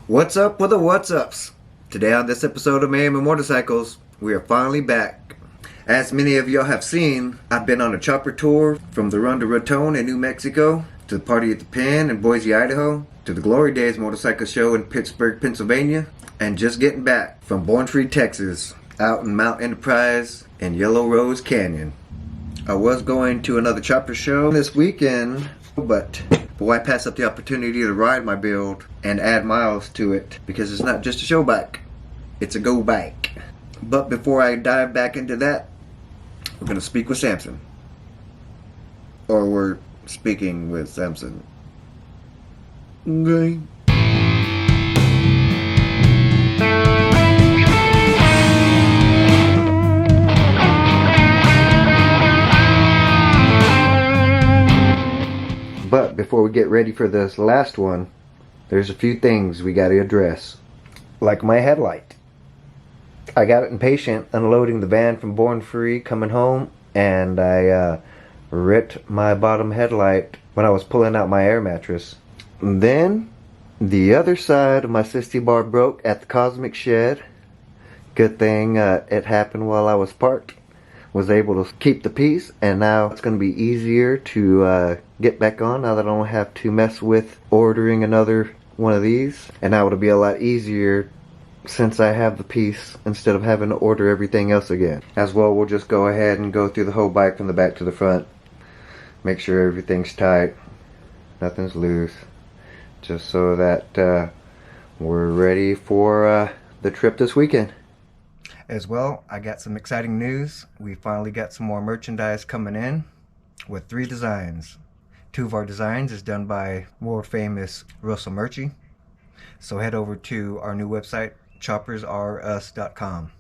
What's up with the what's ups? Today on this episode of Mayhem and Motorcycles, we are finally back. As many of y'all have seen, I've been on a chopper tour from the Run to Raton in New Mexico, to the Party at the Pen in Boise, Idaho, to the Glory Days Motorcycle Show in Pittsburgh, Pennsylvania, and just getting back from Born Free, Texas, out in Mount Enterprise in Yellow Rose Canyon. I was going to another chopper show this weekend, but why pass up the opportunity to ride my build and add miles to it, because it's not just a show bike, it's a go bike. But before I dive back into that, we're going to speak with Samson. Or we're speaking with Samson. Okay. But before we get ready for this last one, there's a few things we got to address. Like my headlight. I got impatient unloading the van from Born Free coming home, and I ripped my bottom headlight when I was pulling out my air mattress. And then the other side of my sissy bar broke at the Cosmic Shed. Good thing it happened while I was parked. Was able to keep the peace, and now it's going to be easier to get back on now that I don't have to mess with ordering another one of these. And now it'll be a lot easier since I have the piece instead of having to order everything else again. As well, we'll just go ahead and go through the whole bike from the back to the front. Make sure everything's tight, nothing's loose, just so that we're ready for the trip this weekend. As well, I got some exciting news. We finally got some more merchandise coming in with 3 designs. 2 of our designs is done by world famous Russell Murchie. So head over to our new website, choppersrus.com.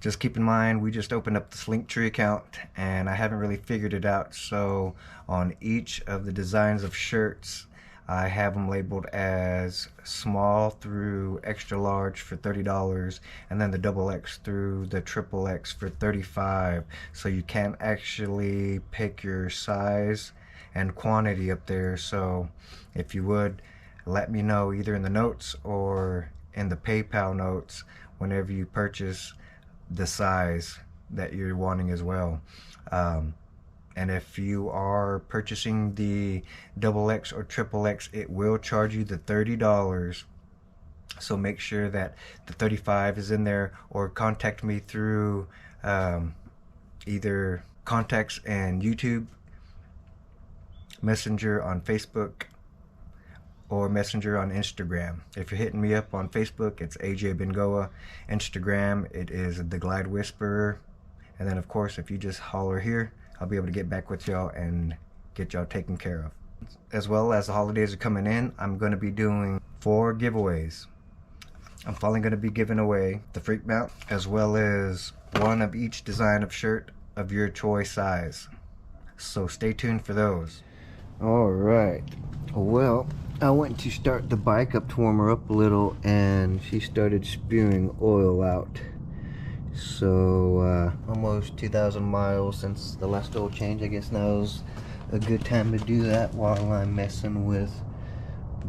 Just keep in mind, we just opened up this Linktree account and I haven't really figured it out. So on each of the designs of shirts, I have them labeled as small through extra large for $30, and then the double X through the triple X for $35. So you can actually pick your size and quantity up there. So if you would, let me know either in the notes or in the PayPal notes whenever you purchase the size that you're wanting as well. And if you are purchasing the double X or triple X, it will charge you the $30. So make sure that the 35 is in there, or contact me through either contacts and YouTube, Messenger on Facebook, or Messenger on Instagram. If you're hitting me up on Facebook, it's AJ Bengoa. Instagram, it is The Glide Whisperer. And then of course, if you just holler here, I'll be able to get back with y'all and get y'all taken care of. As well, as the holidays are coming in, I'm going to be doing 4 giveaways. I'm finally going to be giving away the Freak Mount, as well as 1 of each design of shirt of your choice size. So stay tuned for those. Alright, well, I went to start the bike up to warm her up a little, and she started spewing oil out. So almost 2,000 miles since the last oil change. I guess now's a good time to do that while I'm messing with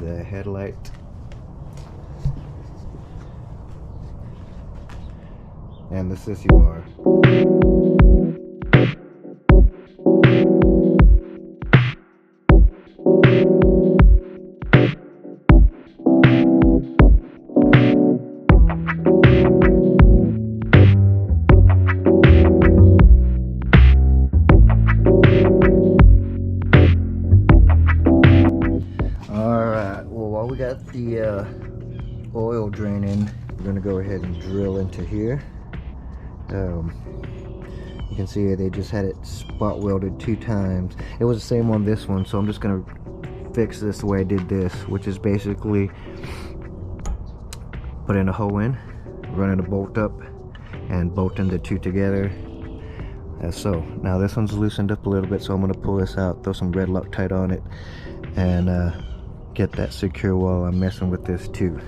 the headlight. And the sissy bar. Got the oil draining, we're gonna go ahead and drill into here. You can see they just had it spot welded 2 times. It was the same on this one, so I'm just gonna fix this the way I did this, which is basically put in a hole in, running a bolt up, and bolting the 2 together. As so. Now this one's loosened up a little bit, so I'm gonna pull this out, throw some red Loctite on it, and get that secure while I'm messing with this too.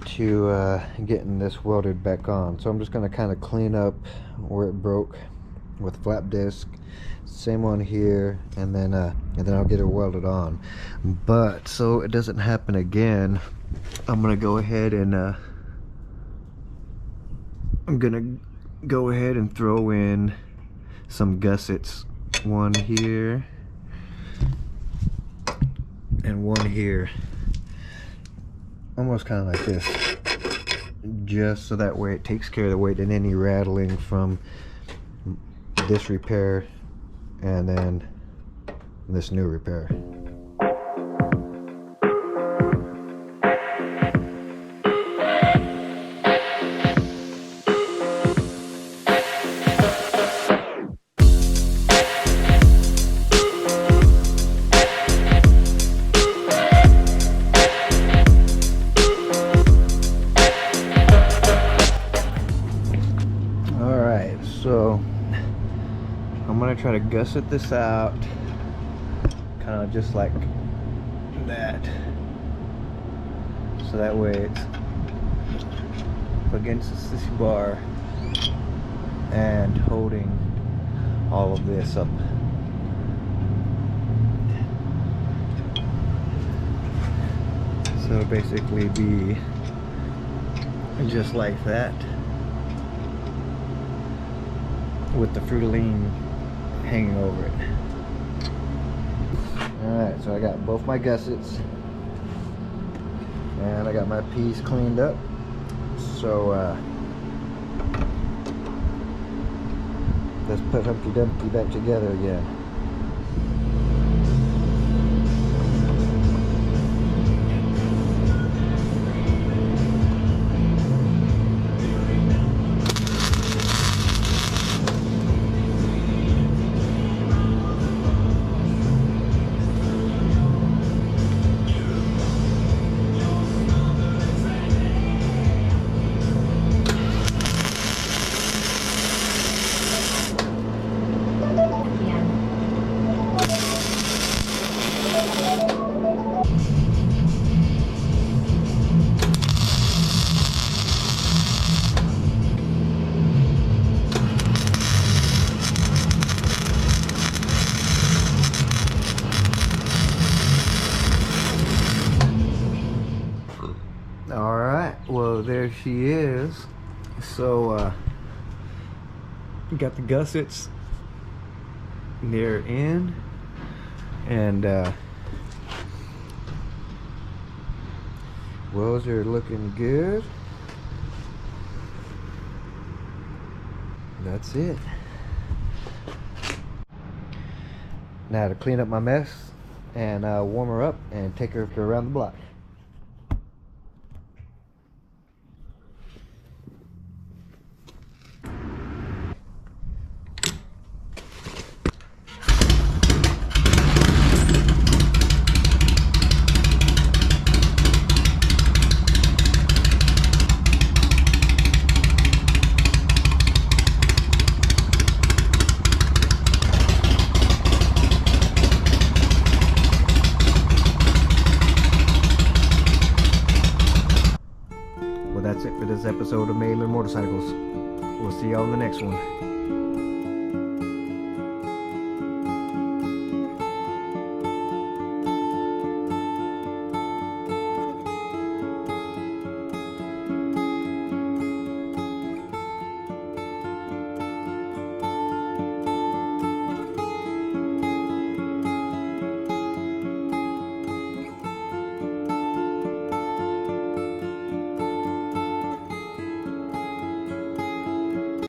to getting this welded back on. So I'm just going to kind of clean up where it broke with flap disc. Same one here, and then I'll get it welded on. But so it doesn't happen again, I'm gonna go ahead and throw in some gussets. One here and one here, almost kind of like this, just so that way it takes care of the weight and any rattling from this repair and then this new repair. Alright, so I'm gonna try to gusset this out, kind of just like that, so that way it's up against this bar and holding all of this up. So it'll basically be just like that, with the Fruitaline hanging over it. Alright, so I got both my gussets and I got my piece cleaned up. So let's put Humpty Dumpty back together again. Alright, well there she is. So got the gussets near in, and welds are looking good. That's it. Now to clean up my mess and warm her up and take her around the block. That's it for this episode of Mailer Motorcycles. We'll see y'all in the next one.